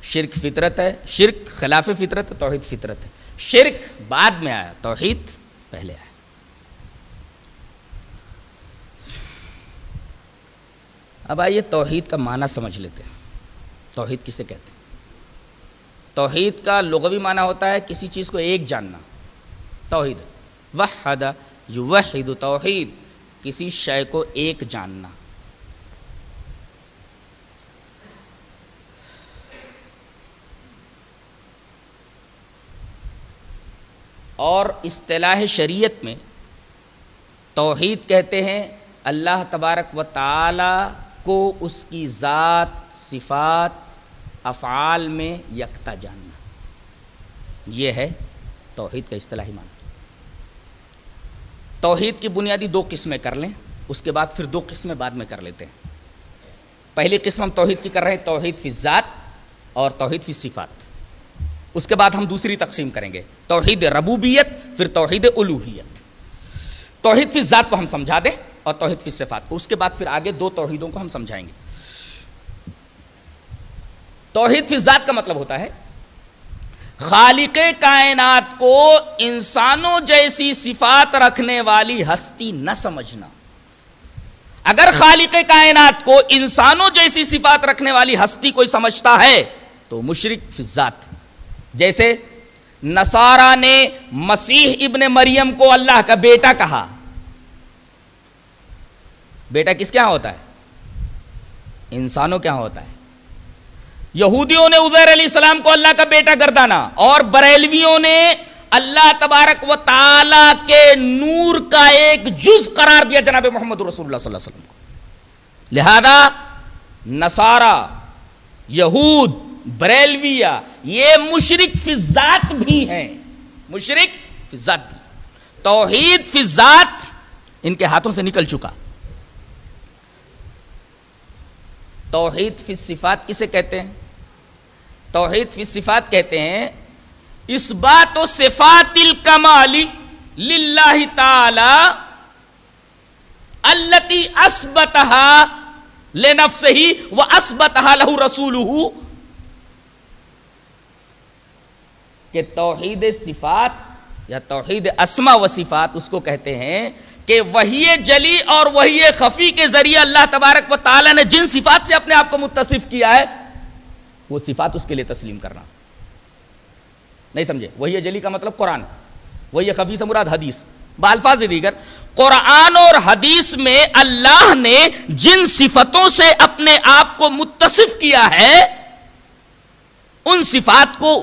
شرک فطرت ہے، شرک خلاف فطرت ہے، توحید فطرت ہے. شرک بعد میں آیا، توحید پہلے آیا. اب آئیے توحید کا معنی سمجھ لیتے ہیں. توحید کسے کہتے ہیں؟ توحید کا لغوی معنی ہوتا ہے کسی چیز کو ایک جاننا. توحید وحد یوحد، توحید کسی شے کو ایک جاننا. اور اصطلاح شریعت میں توحید کہتے ہیں اللہ تبارک و تعالی کو اس کی ذات، صفات، افعال میں یکتا جاننا، یہ ہے توحید کا اصطلاحی معنی۔ توحید کی بنیادی دو قسمیں کر لیں، اس کے بعد پھر دو قسمیں بعد میں کر لیتے ہیں۔ پہلی قسم ہم توحید کی کر رہے ہیں توحید فی الذات اور توحید فی الصفات، اس کے بعد ہم دوسری تقسیم کریں گے توحید ربوبیت، پھر توحید الوہیت۔ توحید فی الذات کو ہم سمجھا دیں اور توحید فی الصفات کو، اس کے بعد پھر آگے دو توحیدوں کو ہم سمجھائیں گے۔ توحید فی الذات کا مطلب ہوتا ہے خالق کائنات کو انسانوں جیسی صفات رکھنے والی ہستی نہ سمجھنا۔ اگر خالق کائنات کو انسانوں جیسی صفات رکھنے والی ہستی کوئی سمجھتا ہے تو مشرک فی الذات۔ جیسے نصارہ نے مسیح ابن مریم کو اللہ کا بیٹا کہا۔ بیٹا کس کے ہاں ہوتا ہے؟ انسانوں کے ہاں ہوتا ہے۔ یہودیوں نے عزیر علیہ السلام کو اللہ کا بیٹا گردانا، اور بریلویوں نے اللہ تبارک و تعالی کے نور کا ایک جز قرار دیا جناب محمد رسول اللہ صلی اللہ علیہ وسلم کو۔ لہذا نصارہ، یہود، بریلویہ یہ مشرک فی الذات بھی ہیں، مشرک فی الذات بھی۔ توحید فی الذات ان کے ہاتھوں سے نکل چکا۔ توحید فی الصفات کسے کہتے ہیں؟ توحید فی الصفات کہتے ہیں اثبات و صفات الکمال للہ تعالی التی اثبتها لنفسہ واثبتها لہ رسولہ، کہ توحید صفات یا توحید اسماء و صفات اس کو کہتے ہیں کہ وحی جلی اور وحی خفی کے ذریعے اللہ تبارک و تعالی نے جن صفات سے اپنے آپ کو متصف کیا ہے وہ صفات اس کے لیے تسلیم کرنا۔ نہیں سمجھے؟ وحی جلی کا مطلب قرآن، وحی خفی سے مراد حدیث۔ بالفاظ دیگر قرآن اور حدیث میں اللہ نے جن صفتوں سے اپنے آپ کو متصف کیا ہے ان صفات کو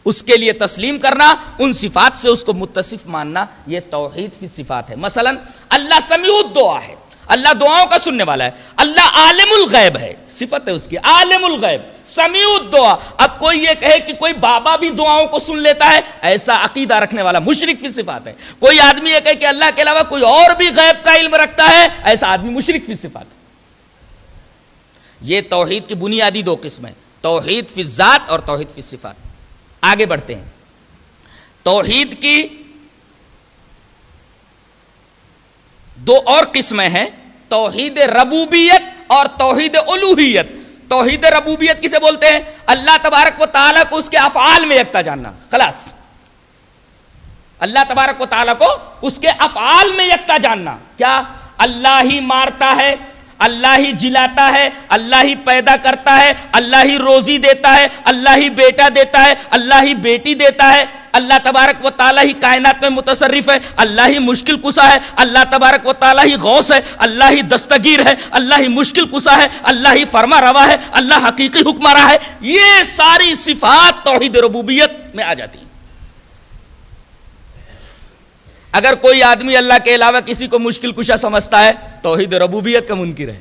اس کے لیے تسلیم کرنا، ان صفات سے اس کو متصف ماننا، یہ توحید فی صفات ہے۔ مثلا اللہ سمیع الدعا ہے، اللہ دعاؤں کا سننے والا ہے۔ اللہ عالم الغیب ہے، صفت ہے اس کی عالم الغیب، سمیع الدعا۔ اب کوئی یہ کہے کہ کوئی بابا بھی دعاؤں کو سن لیتا ہے، ایسا عقیدہ رکھنے والا مشرک فی صفات ہے۔ کوئی آدمی یہ کہے کہ اللہ کے علاوہ کوئی اور بھی غیب کا علم رکھتا ہے، ایسا آدمی مشرک فی صفات ہے۔ یہ توحید کی بنیادی دو قسمیں، توحید فی الذات اور توحید فی صفات۔ آگے بڑھتے ہیں۔ توحید کی دو اور قسمیں ہیں، توحید ربوبیت اور توحید الوہیت۔ توحید ربوبیت کسے بولتے ہیں؟ اللہ تبارک و تعالیٰ کو اس کے افعال میں یکتا جاننا، خلاص۔ اللہ تبارک و تعالیٰ کو اس کے افعال میں یکتا جاننا۔ کیا؟ اللہ ہی مارتا ہے، اللہ ہی جلاتا ہے، اللہ ہی پیدا کرتا ہے، اللہ ہی روزی دیتا ہے، اللہ ہی بیٹا دیتا ہے، اللہ ہی بیٹی دیتا ہے، اللہ تبارک و تعالیٰ ہی کائنات میں متصرف ہے، اللہ ہی مشکل کشا ہے، اللہ تبارک و تعالیٰ ہی غوث ہے، اللہ ہی دستگیر ہے، اللہ ہی مشکل کشا ہے، اللہ ہی فرما روا ہے، اللہ حقیقی حکمراں ہے۔ یہ ساری صفات توحید ربوبیت میں آ جاتی ہیں۔ اگر کوئی آدمی اللہ کے علاوہ کسی کو مشکل کشا سمجھتا ہے توحید ربوبیت کا منکر ہے۔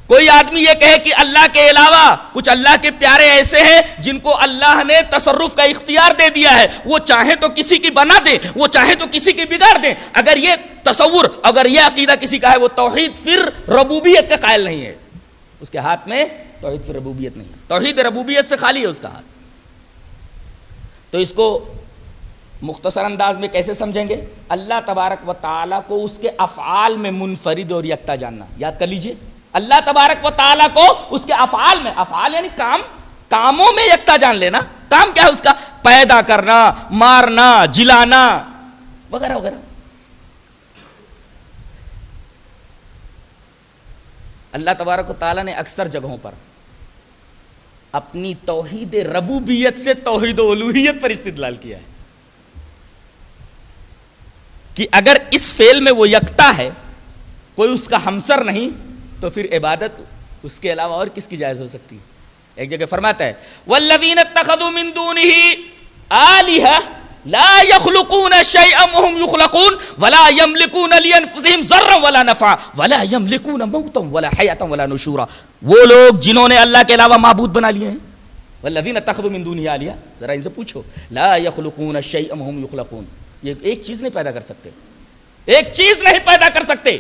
کوئی آدمی یہ کہے کہ اللہ کے علاوہ کچھ اللہ کے پیارے ایسے ہیں جن کو اللہ نے تصرف کا اختیار دے دیا ہے، وہ چاہے تو کسی کی بنا دے، وہ چاہے تو کسی کی بگاڑ دے، اگر یہ تصور، اگر یہ عقیدہ کسی کا ہے وہ توحید پھر ربوبیت کا قائل نہیں ہے، اس کے ہاتھ میں توحید پھر ربوبیت نہیں ہے، توحید ربوبیت سے خالی ہے اس کا ہاتھ۔ تو اس کو مختصر انداز میں کیسے سمجھیں گے؟ اللہ تبارک و تعالیٰ کو اس کے افعال میں منفرد اور یکتا جاننا۔ یاد کر لیجئے، اللہ تبارک و تعالیٰ کو اس کے افعال میں، افعال یعنی کام، کاموں میں یکتا جان لینا۔ کام کیا ہے اس کا؟ پیدا کرنا، مارنا، جلانا وغیرہ وغیرہ۔ اللہ تبارک و تعالیٰ نے اکثر جگہوں پر اپنی توحید ربوبیت سے توحید الوہیت پر استدلال کیا ہے کہ اگر اس فعل میں وہ یکتا ہے، کوئی اس کا ہمسر نہیں، تو پھر عبادت اس کے علاوہ اور کس کی جائز ہو سکتی ہے؟ ایک جگہ فرماتا ہے وَالَّذِينَ اتَّخَذُوا مِن دُونِهِ آلِهَةً لا يخلقون شيئا وهم يخلقون ولا يملكون لانفسهم ضرا ولا نفعا ولا يملكون موتا ولا حیاتا ولا نشورا. وہ لوگ جنہوں نے اللہ کے علاوہ معبود بنا لیے ہیں، والذین اتخذوا من دونہ آلیہ، ذرا ان سے پوچھو، لا يخلقون شیئا وهم یخلقون، یہ ایک چیز نہیں پیدا کر سکتے، ایک چیز نہیں پیدا کر سکتے.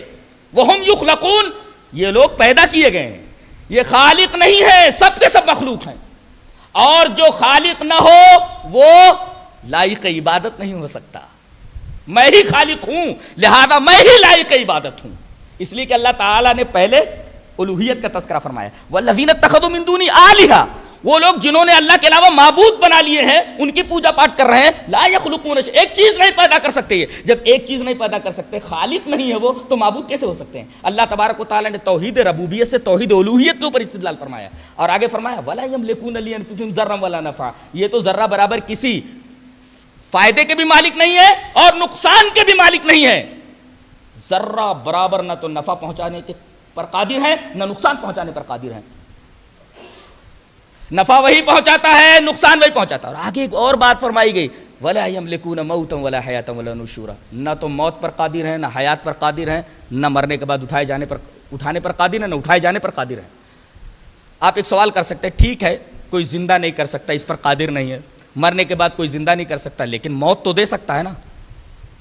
وهم یخلقون، یہ لوگ پیدا کیے گئے ہیں، یہ خالق نہیں ہے، سب کے سب مخلوق ہیں. اور جو خالق نہ ہو وہ لائق عبادت نہیں ہو سکتا. میں ہی خالق ہوں لہذا میں ہی لائق عبادت ہوں. اس لیے کہ اللہ تعالیٰ نے پہلے الوہیت کا تذکرہ فرمایا، والذین اتخذوا من دونہ آلہہ، وہ لوگ جنہوں نے اللہ کے علاوہ معبود بنا لیے ہیں، ان کی پوجا پاٹ کر رہے ہیں. لا یخلقون، ایک چیز نہیں پیدا کر سکتے. یہ جب ایک چیز نہیں پیدا کر سکتے، خالق نہیں ہے وہ، تو معبود کیسے ہو سکتے ہیں؟ اللہ تبارک و تعالیٰ نے توحید ربوبیت سے توحید الوہیت کے اوپر استدلال فرمایا اور آگے فرمایا ولا یملکون لانفسہم ضرا ولا نفعا، یہ تو ذرہ برابر کسی فائدے کے بھی مالک نہیں ہے اور نقصان کے بھی مالک نہیں ہے. ذرہ برابر نہ تو نفع پہنچانے کے پر قادر ہیں نہ نقصان پہنچانے پر قادر ہیں. نفع وہی پہنچاتا ہے، نقصان وہی پہنچاتا ہے. اور آگے ایک اور بات فرمائی گئی، ولا یملکون موتا ولا حیاتا ولا نشورا، نہ تو موت پر قادر ہیں، نہ حیات پر قادر ہیں، نہ مرنے کے بعد اٹھانے پر قادر ہیں، نہ اٹھائے جانے پر قادر ہیں. آپ ایک سوال کر سکتے ہیں، ٹھیک ہے کوئی زندہ نہیں کر سکتا، اس پر قادر نہیں ہے، مرنے کے بعد کوئی زندہ نہیں کر سکتا، لیکن موت تو دے سکتا ہے نا،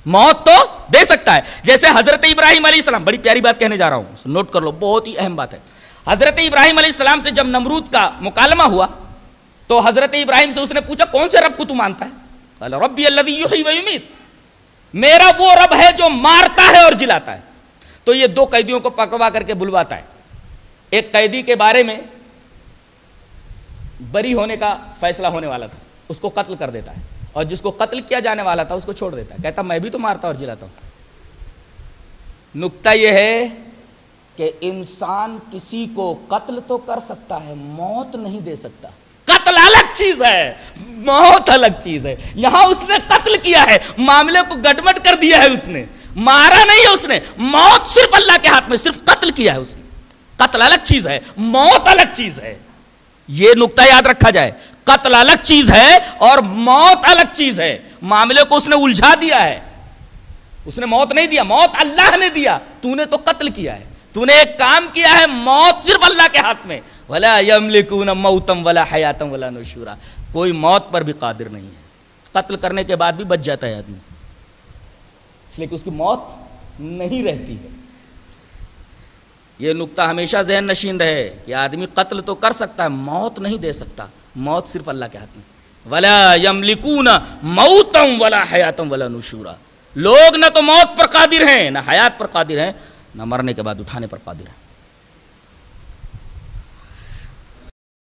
موت تو دے سکتا ہے. جیسے حضرت ابراہیم علیہ السلام، بڑی پیاری بات کہنے جا رہا ہوں، نوٹ کر لو، بہت ہی اہم بات ہے. حضرت ابراہیم علیہ السلام سے جب نمرود کا مکالمہ ہوا تو حضرت ابراہیم سے اس نے پوچھا کون سے رب کو تو مانتا ہے؟ قال ربی الذی یحیی و یمیت، میرا وہ رب ہے جو مارتا ہے اور جلاتا ہے. تو یہ دو قیدیوں کو پکڑوا کر کے بلواتا ہے. ایک قیدی کے بارے میں بری ہونے کا فیصلہ ہونے والا تھا، اس کو قتل کر دیتا ہے، اور جس کو قتل کیا جانے والا تھا اس کو چھوڑ دیتا ہے، کہتا میں بھی تو مارتا اور جلاتا ہوں. نکتہ یہ ہے کہ انسان کسی کو قتل تو کر سکتا ہے، موت نہیں دے سکتا. قتل الگ چیز ہے، موت الگ چیز ہے. یہاں اس نے قتل کیا ہے، معاملے کو گڑبڑ کر دیا ہے، اس نے مارا نہیں ہے، اس نے موت صرف اللہ کے ہاتھ میں، صرف قتل کیا ہے اس نے. قتل الگ چیز ہے، موت الگ چیز ہے. یہ نکتہ یاد رکھا جائے، قتل الگ چیز ہے اور موت الگ چیز ہے. معاملے کو اس نے الجھا دیا ہے. اس نے موت نہیں دیا، موت اللہ نے دیا، تو نے تو قتل کیا ہے، تو نے ایک کام کیا ہے، موت صرف اللہ کے ہاتھ میں. ولا یملکون موتا ولا حیاتا ولا نشورا، کوئی موت پر بھی قادر نہیں ہے. قتل کرنے کے بعد بھی بچ جاتا ہے آدمی، اس لیے کہ اس کی موت نہیں رہتی ہے. یہ نکتہ ہمیشہ ذہن نشین رہے کہ آدمی قتل تو کر سکتا ہے، موت نہیں دے سکتا. موت صرف اللہ کے ہاتھ میں. ولا یملکون موتا ولا حیاتا ولا نشورا، لوگ نہ تو موت پر قادر ہیں، نہ حیات پر قادر ہیں، نہ مرنے کے بعد اٹھانے پر قادر ہیں.